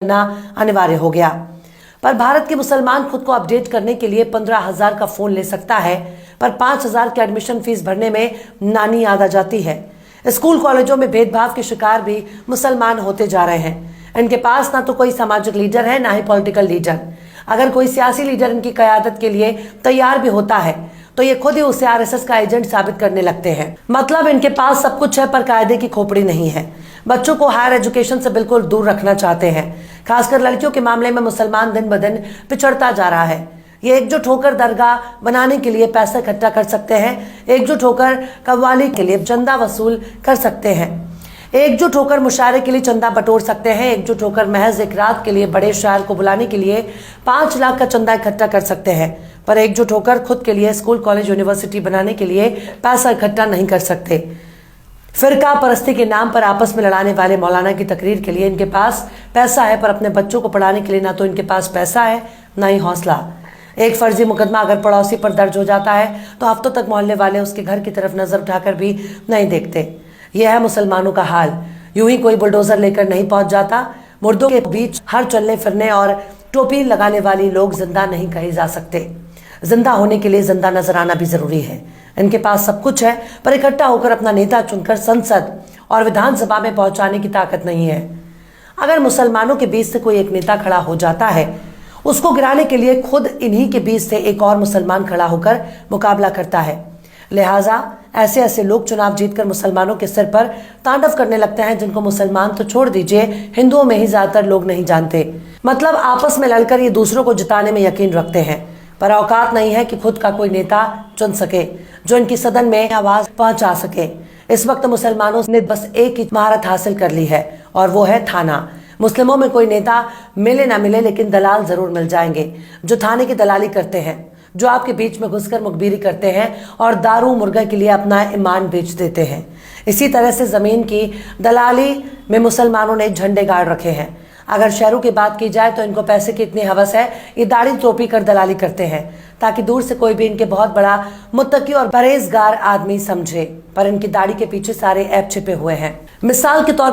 करना अनिवार्य हो गया। पर भारत के मुसलमान खुद को अपडेट करने के लिए 15,000 का फोन ले सकता है, पर 5,000 की एडमिशन फीस भरने में नानी याद आ जाती है। स्कूल कॉलेजों में भेदभाव के शिकार भी मुसलमान होते जा रहे हैं। इनके पास ना तो कोई सामाजिक लीडर है, ना ही पॉलिटिकल लीडर। अगर कोई सियासी लीडर इनकी क़यादत के लिए तैयार भी होता है तो ये खुद ही उसे आरएसएस का एजेंट साबित करने लगते हैं। मतलब इनके पास सब कुछ है पर कायदे की खोपड़ी नहीं है। बच्चों को हायर एजुकेशन से बिल्कुल दूर रखना चाहते हैं। खासकर लड़कियों के मामले में मुसलमान दिन ब दिन पिछड़ता जा रहा है। ये एकजुट होकर दरगाह बनाने के लिए पैसा इकट्ठा कर सकते हैं, एकजुट होकर कव्वाली के लिए चंदा वसूल कर सकते हैं, एकजुट होकर मुशायरे के लिए चंदा बटोर सकते हैं, एकजुट होकर महज एक रात के लिए बड़े शायर को बुलाने के लिए 5 लाख का चंदा इकट्ठा कर सकते हैं, पर एकजुट होकर खुद के लिए स्कूल कॉलेज यूनिवर्सिटी बनाने के लिए पैसा इकट्ठा नहीं कर सकते। फिरका परस्ती के नाम पर आपस में लड़ाने वाले मौलाना की तकरीर के लिए इनके पास पैसा है, पर अपने बच्चों को पढ़ाने के लिए ना तो इनके पास पैसा है, ना ही हौसला। एक फर्जी मुकदमा अगर पड़ोसी पर दर्ज हो जाता है तो हफ्तों तक मोहल्ले वाले उसके घर की तरफ नजर उठाकर भी नहीं देखते। यह है मुसलमानों का हाल। यूं ही कोई बुलडोजर लेकर नहीं पहुंच जाता। मुर्दों के बीच हर चलने फिरने और टोपी लगाने वाली लोग जिंदा नहीं कहे जा सकते। जिंदा होने के लिए जिंदा नजर आना भी जरूरी है। इनके पास सब कुछ है, पर इकट्ठा होकर अपना नेता चुनकर संसद और विधानसभा में पहुंचाने की ताकत नहीं है। अगर मुसलमानों के बीच से कोई एक नेता खड़ा हो जाता है, उसको गिराने के लिए खुद इन्हीं के बीच से एक और मुसलमान खड़ा होकर मुकाबला करता है। लिहाजा ऐसे ऐसे लोग चुनाव जीतकर मुसलमानों के सिर पर तांडव करने लगते हैं, जिनको मुसलमान तो छोड़ दीजिए, हिंदुओं में ही ज्यादातर लोग नहीं जानते। मतलब आपस में लड़कर ये दूसरों को जिताने में यकीन रखते हैं, पर औकात नहीं है कि खुद का कोई नेता चुन सके जो इनकी सदन में आवाज पहुंचा सके। इस वक्त मुसलमानों ने बस एक ही महारत हासिल कर ली है, और वो है थाना। मुस्लिमों में कोई नेता मिले ना मिले, लेकिन दलाल जरूर मिल जाएंगे जो थाने की दलाली करते हैं, जो आपके बीच में घुसकर मुखबिरी करते हैं और दारू मुर्गा के लिए अपना ईमान बेच देते हैं। इसी तरह से जमीन की दलाली में मुसलमानों ने झंडे गाड़ रखे हैं। अगर शहरों की बात की जाए तो इनको पैसे की इतनी हवस है, ये दाढ़ी टोपी कर दलाली करते हैं ताकि दूर से कोई भी इनके बहुत बड़ा मुत्तकी और परहेजगार आदमी समझे, पर इनकी दाढ़ी के पीछे सारे ऐप छिपे हुए हैं। मिसाल के तौर